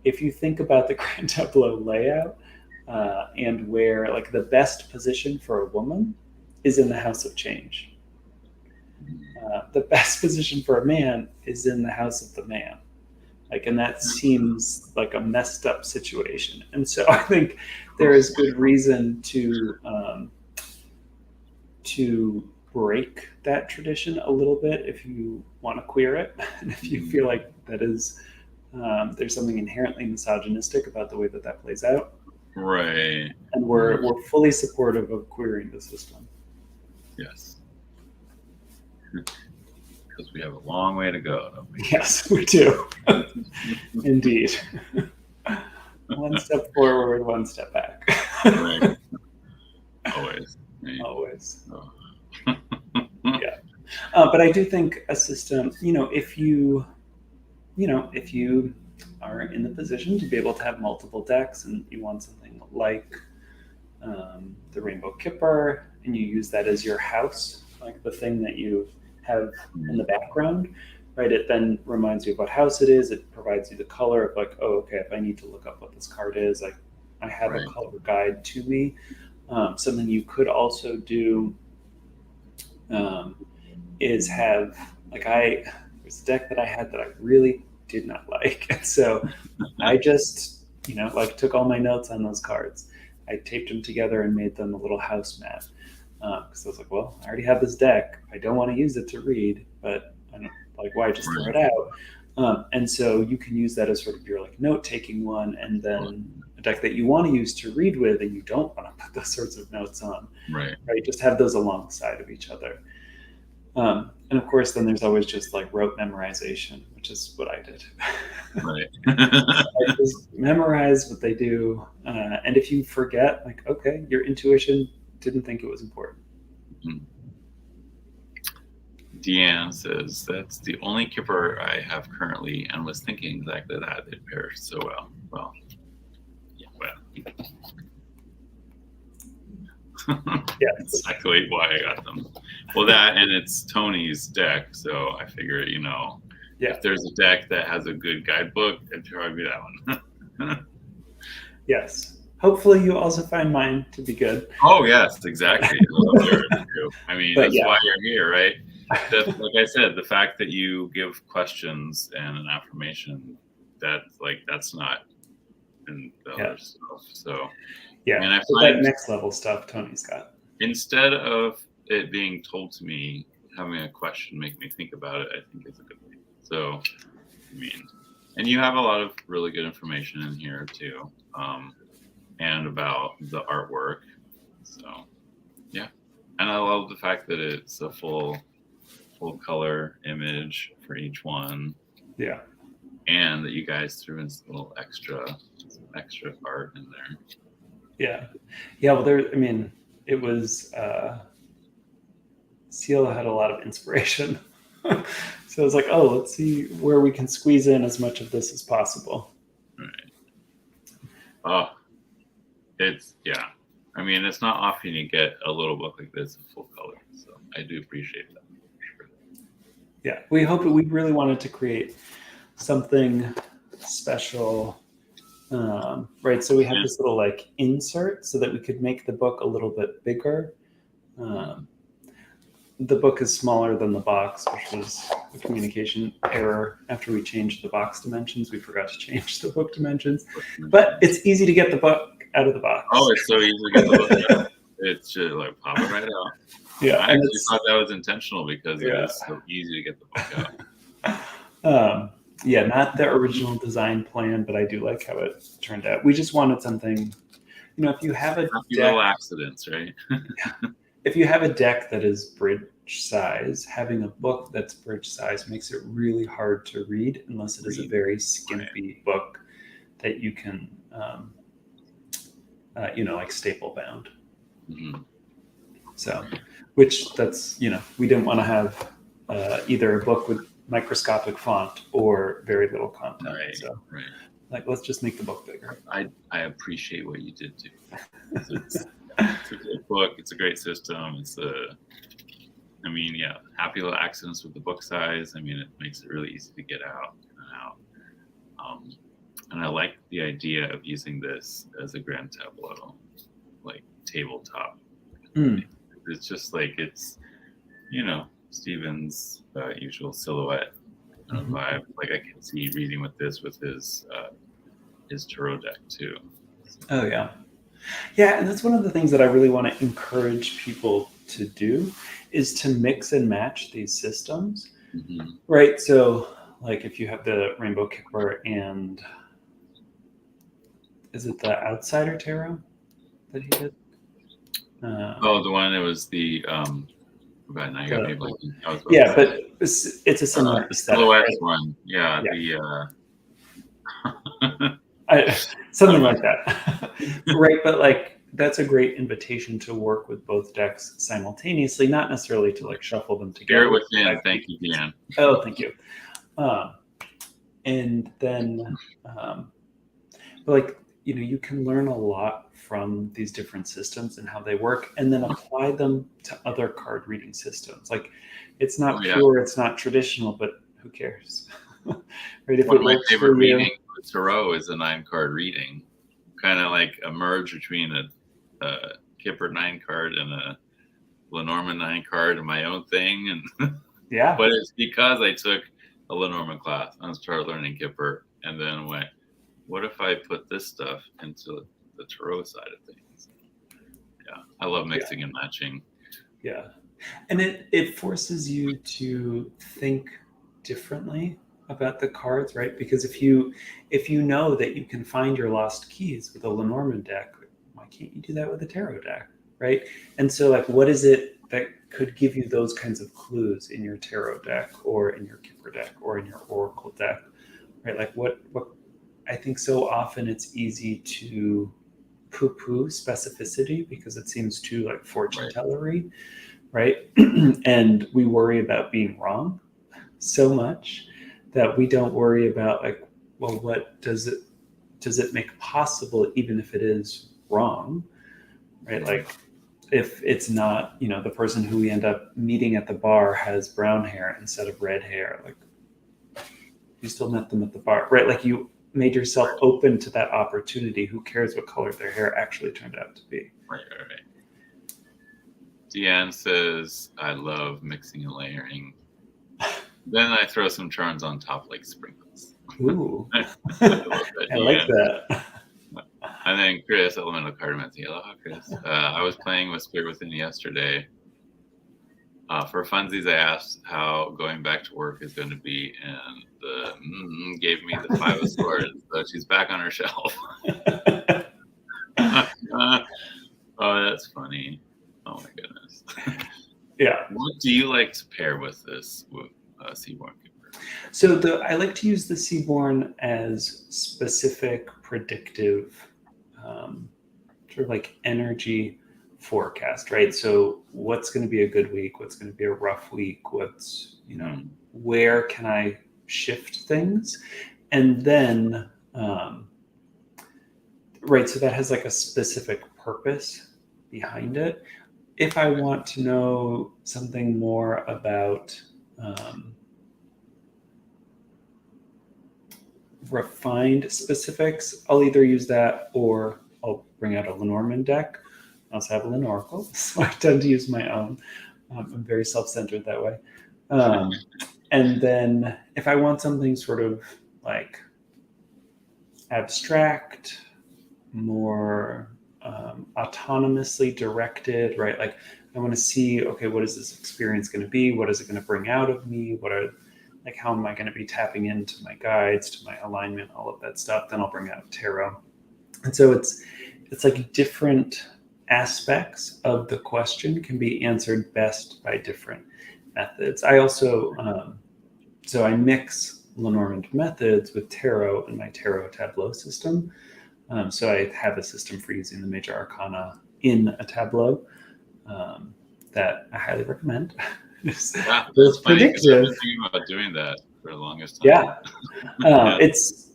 S2: think about the Grand Tableau layout and where like the best position for a woman is in the house of change. The best position for a man is in the house of the man. Like, and that seems like a messed up situation. And so I think there is good reason to break that tradition a little bit if you want to queer it. And if you feel like that is, there's something inherently misogynistic about the way that plays out.
S1: Right.
S2: And we're fully supportive of queering the system.
S1: Yes. Because we have a long way to go, don't we?
S2: Yes, we do. Indeed. One step forward, one step back.
S1: Right. Always. Right.
S2: Always.
S1: Oh.
S2: Yeah. But I do think a system, if you are in the position to be able to have multiple decks and you want something like the Rainbow Kipper and you use that as your house, like the thing that you have in the background, right? It then reminds you of what house it is. It provides you the color of like, oh, okay, if I need to look up what this card is, like I have a color guide to me. Something you could also do is have, like there's a deck that I had that I really did not like. And so I just, took all my notes on those cards. I taped them together and made them a little house mat. Because I was like, well, I already have this deck. I don't want to use it to read, but I don't why just throw it out? And so you can use that as sort of your like note-taking one, and then a deck that you want to use to read with, and you don't want to put those sorts of notes on. Right. Just have those alongside of each other. And of course, then there's always just like rote memorization, which is what I did.
S1: Right.
S2: I just memorize what they do, and if you forget, like, okay, your intuition didn't think it was important.
S1: Mm-hmm. Deanne says, that's the only Kipper I have currently and was thinking exactly that. It pairs so well. Well, yeah,
S2: Yeah.
S1: Exactly why I got them. Well, that, and it's Tony's deck, so I figure, if there's a deck that has a good guidebook, it'd probably be that one.
S2: Yes. Hopefully you also find mine to be good.
S1: Oh, yes, exactly. I mean, that's why you're here, right? Like I said, the fact that you give questions and an affirmation, that's not in the other stuff. So,
S2: yeah, and I find that next level stuff Tony's got.
S1: Instead of it being told to me, having a question make me think about it, I think it's a good thing. So, I mean, and you have a lot of really good information in here too. And about the artwork. So, yeah. And I love the fact that it's a full full color image for each one.
S2: Yeah.
S1: And that you guys threw in some extra art in there.
S2: Yeah. Well, it was, Seal had a lot of inspiration. So I was like, oh, let's see where we can squeeze in as much of this as possible.
S1: Right. Oh, it's not often you get a little book like this in full color, so I do appreciate that. For sure.
S2: Yeah, we really wanted to create something special, right? So we had this little insert so that we could make the book a little bit bigger. The book is smaller than the box, which was a communication error. After we changed the box dimensions, we forgot to change the book dimensions. But it's easy to get the book out of the box.
S1: Oh, it's so easy to get the book out. It's just pop it right out.
S2: Yeah,
S1: I actually thought that was intentional because it is so easy to get the book
S2: out. Not the original design plan, but I do like how it turned out. We just wanted something, if you have a deck,
S1: little accidents, right?
S2: If you have a deck that is bridge size, having a book that's bridge size makes it really hard to read unless it is a very skimpy book that you can, staple bound.
S1: Mm-hmm.
S2: So, which that's, we didn't want to have either a book with microscopic font or very little content.
S1: Right.
S2: So, let's just make the book bigger.
S1: I appreciate what you did too. It's a great book. It's a great system. Happy little accidents with the book size. It makes it really easy to get out. And I like the idea of using this as a grand tableau, tabletop. It's just Stephen's usual silhouette vibe. I can see reading with this with his tarot deck too.
S2: Oh yeah. Yeah, and that's one of the things that I really want to encourage people to do is to mix and match these systems, right? So, if you have the Rainbow Kipper and is it the Outsider Tarot that he did?
S1: The one that was the but
S2: it's a similar
S1: silhouette one. Yeah.
S2: Something like that. Right, but that's a great invitation to work with both decks simultaneously, not necessarily to shuffle them together.
S1: Spirit within. Thank you, Dan.
S2: Oh, thank you. And then you can learn a lot from these different systems and how they work, and then apply them to other card reading systems. It's not pure, it's not traditional, but who cares? Right? If
S1: one of my favorite readings with tarot is a 9-card reading, kind of a merge between a Kipper 9-card and a Lenormand 9-card and my own thing. And but it's because I took a Lenormand class and started learning Kipper, and then went, what if I put this stuff into the tarot side of things? Yeah, I love mixing and matching.
S2: Yeah, and it forces you to think differently about the cards, right? Because if you know that you can find your lost keys with a Lenormand deck, why can't you do that with a tarot deck, right? And so what is it that could give you those kinds of clues in your tarot deck or in your Kipper deck or in your Oracle deck, right? What I think so often it's easy to poo-poo specificity because it seems too fortune tellery, right? And we worry about being wrong so much that we don't worry about what does it make possible even if it is wrong, right? If it's not, the person who we end up meeting at the bar has brown hair instead of red hair, you still met them at the bar, right? You made yourself open to that opportunity. Who cares what color their hair actually turned out to be?
S1: Right. Deanne says, I love mixing and layering. Then I throw some charms on top like sprinkles.
S2: Ooh.
S1: I
S2: like that.
S1: And then Chris, Elemental Cartomancy. Aloha, Chris. I was playing with Spirit Within yesterday. For funsies, I asked how going back to work is going to be, and the gave me the 5 of Swords, so she's back on her shelf. Oh, that's funny. Oh my goodness.
S2: Yeah.
S1: What do you like to pair with this with Seaborn Kipper?
S2: So I like to use the Seaborn as specific predictive, sort of like energy forecast, right? So what's going to be a good week? What's going to be a rough week? What's, where can I shift things? And then, right, so that has like a specific purpose behind it. If I want to know something more about refined specifics, I'll either use that or I'll bring out a Lenormand deck. I also have a Lenormand, so I tend to use my own. I'm very self-centered that way. And then if I want something sort of like abstract, more autonomously directed, right? Like I want to see, okay, what is this experience going to be? What is it going to bring out of me? How am I going to be tapping into my guides, to my alignment, all of that stuff? Then I'll bring out tarot. And so it's like different aspects of the question can be answered best by different methods. I also, so I mix Lenormand methods with tarot in my tarot tableau system. So I have a system for using the major arcana in a tableau that I highly recommend.
S1: It's predictive. I've been thinking about doing that for the longest time.
S2: Yeah. It's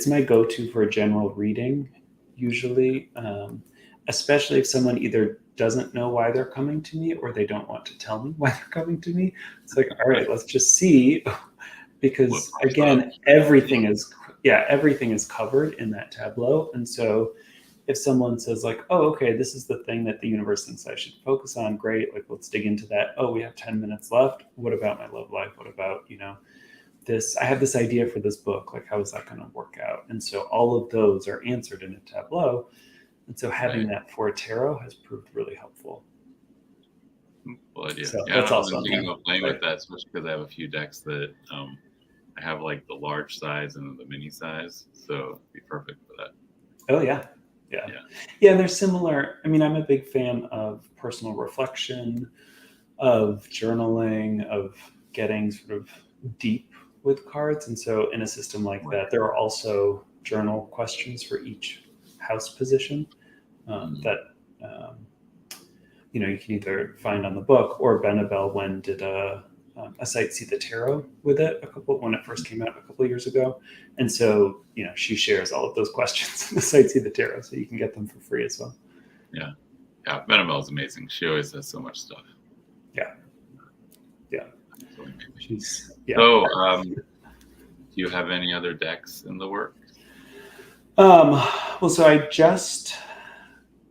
S2: my go-to for a general reading, usually, especially if someone either doesn't know why they're coming to me or they don't want to tell me why they're coming to me. It's like, all right, let's just see, because again, everything is covered in that tableau. And so if someone says like, oh, okay, this is the thing that the universe thinks I should focus on, great, like let's dig into that. Oh, we have 10 minutes left. What about my love life? What about, this? I have this idea for this book, like how is that going to work out? And so all of those are answered in a tableau. And so having that for tarot has proved really helpful.
S1: Well, idea.
S2: So
S1: yeah,
S2: that's
S1: I'm thinking of playing with that, especially because I have a few decks that I have like the large size and the mini size, so it'd be perfect for that.
S2: Oh yeah. And they're similar. I mean, I'm a big fan of personal reflection, of journaling, of getting sort of deep with cards. And so in a system like that, there are also journal questions for each house position that you can either find on the book, or Benabel Wen did a site See the Tarot with it when it first came out a couple of years ago. And so, she shares all of those questions in the site See the Tarot, so you can get them for free as well.
S1: Yeah. Benabel is amazing. She always has so much stuff.
S2: Yeah.
S1: So, do you have any other decks in the works?
S2: Well, so I just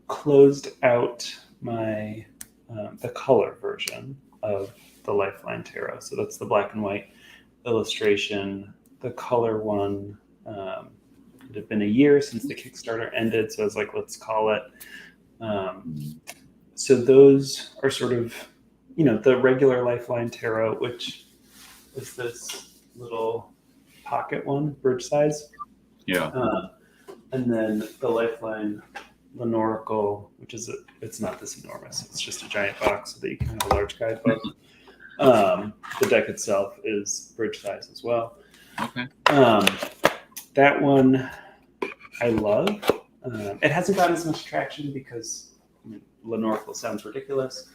S2: closed out my the color version of the Lifeline Tarot. So that's the black and white illustration. The color one, it had been a year since the Kickstarter ended, so I was like, let's call it. So those are sort of, the regular Lifeline Tarot, which is this little pocket one, bridge size.
S1: Yeah.
S2: And then the Lifeline Lenormand, which is it's not this enormous. It's just a giant box so that you can have a large guidebook. The deck itself is bridge size as well.
S1: Okay.
S2: That one I love. It hasn't gotten as much traction because Lenormand sounds ridiculous,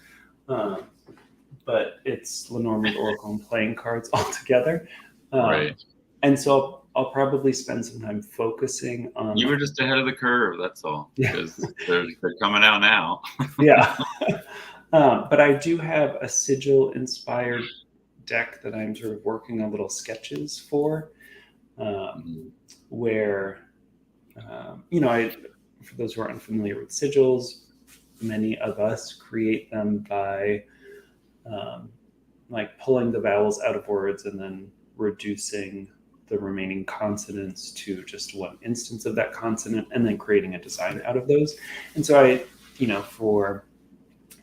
S2: but it's Lenormand, Oracle, and playing cards all together.
S1: Right.
S2: And so I'll probably spend some time focusing on.
S1: You were just ahead of the curve. That's all.
S2: Yeah.
S1: Because they're coming out now.
S2: Yeah. But I do have a sigil-inspired deck that I'm sort of working on little sketches for, where, for those who are unfamiliar with sigils, many of us create them by pulling the vowels out of words and then reducing the remaining consonants to just one instance of that consonant and then creating a design out of those. And so I, for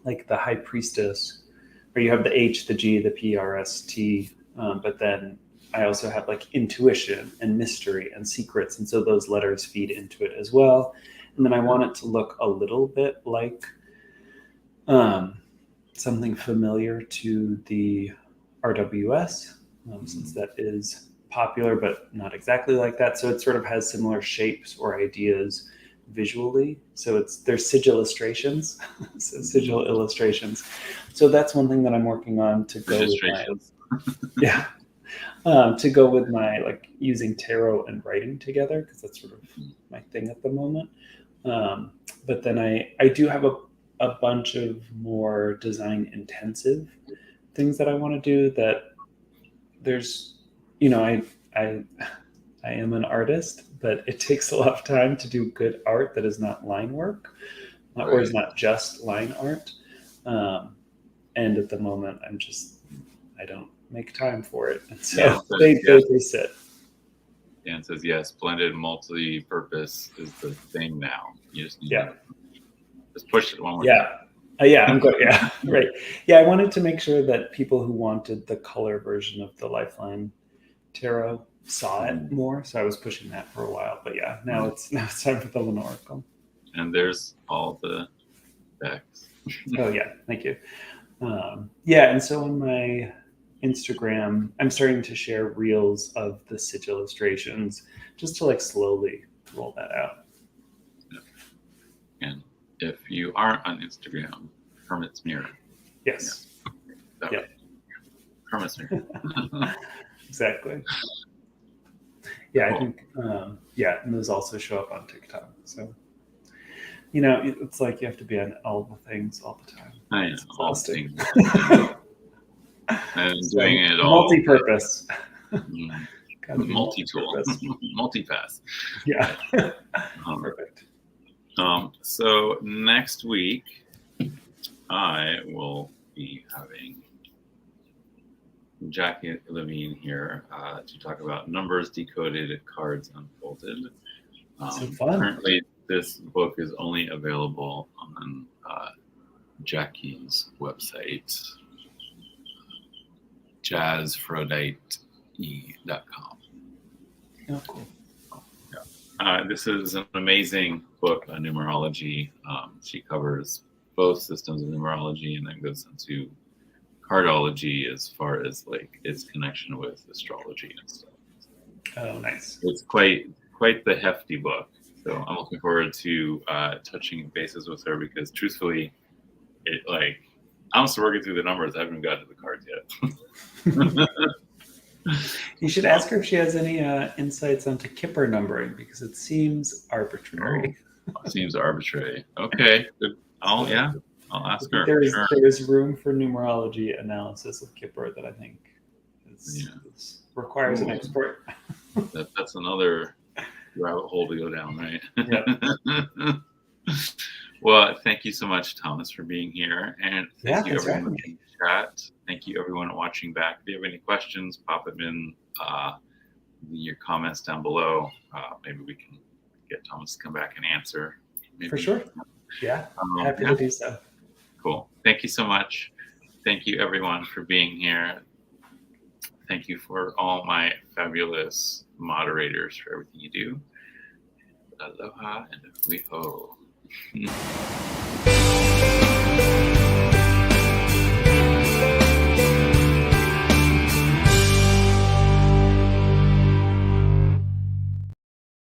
S2: like the High Priestess, where you have the H, the G, the P, R, S, T, but then I also have like intuition and mystery and secrets. And so those letters feed into it as well. And then I want it to look a little bit like something familiar to the RWS, since that is popular, but not exactly like that. So it sort of has similar shapes or ideas visually. So there's sigil illustrations, so sigil illustrations. So that's one thing that I'm working on to go with to go with my like using tarot and writing together, because that's sort of my thing at the moment. But then I do have a bunch of more design intensive things that I want to do. That there's, I am an artist, but it takes a lot of time to do good art that is not line work, or is not just line art. And at the moment, I don't make time for it. And so they sit.
S1: Dan says, yes, blended multi-purpose is the thing now. You just need to just push it one more time.
S2: I'm good. Yeah, right. Yeah, I wanted to make sure that people who wanted the color version of the Lifeline Tarot saw it more. So I was pushing that for a while. But yeah, now it's time for the Lenorical.
S1: And there's all the decks.
S2: Oh yeah, thank you. And so on my Instagram, I'm starting to share reels of the sigil illustrations, just to like slowly roll that out.
S1: And if you aren't on Instagram, Hermit's Mirror.
S2: Yes.
S1: Hermit's Mirror.
S2: Exactly. Yeah, cool. I think and those also show up on TikTok. So it's like you have to be on all the things all the time.
S1: I know, all things. And doing it all.
S2: Multi-purpose.
S1: Multi-tool. Multi-pass.
S2: Yeah. Perfect.
S1: So next week, I will be having Jackie Levine here to talk about numbers decoded, cards unfolded.
S2: So fun.
S1: Currently, this book is only available on Jackie's website, jazzphrodite.com.
S2: Oh, cool.
S1: This is an amazing book on numerology. She covers both systems of numerology and then goes into cardology as far as like its connection with astrology and stuff.
S2: Oh, nice.
S1: It's quite the hefty book. So I'm looking forward to touching bases with her, because truthfully, I'm still working through the numbers. I haven't got to the cards yet.
S2: You should ask her if she has any insights onto Kipper numbering, because it seems arbitrary.
S1: It seems arbitrary. Okay. Good. I'll ask her.
S2: There is room for numerology analysis of Kipper that I think requires an expert.
S1: That's another rabbit hole to go down, right?
S2: Yep.
S1: Well, thank you so much, Thomas, for being here. And thank you, everyone in the chat. Thank you, everyone watching back. If you have any questions, pop them in your comments down below. Maybe we can get Thomas to come back and answer. Maybe.
S2: For sure. Yeah, happy to do so.
S1: Cool. Thank you so much. Thank you, everyone, for being here. Thank you for all my fabulous moderators for everything you do. Aloha and hui ho.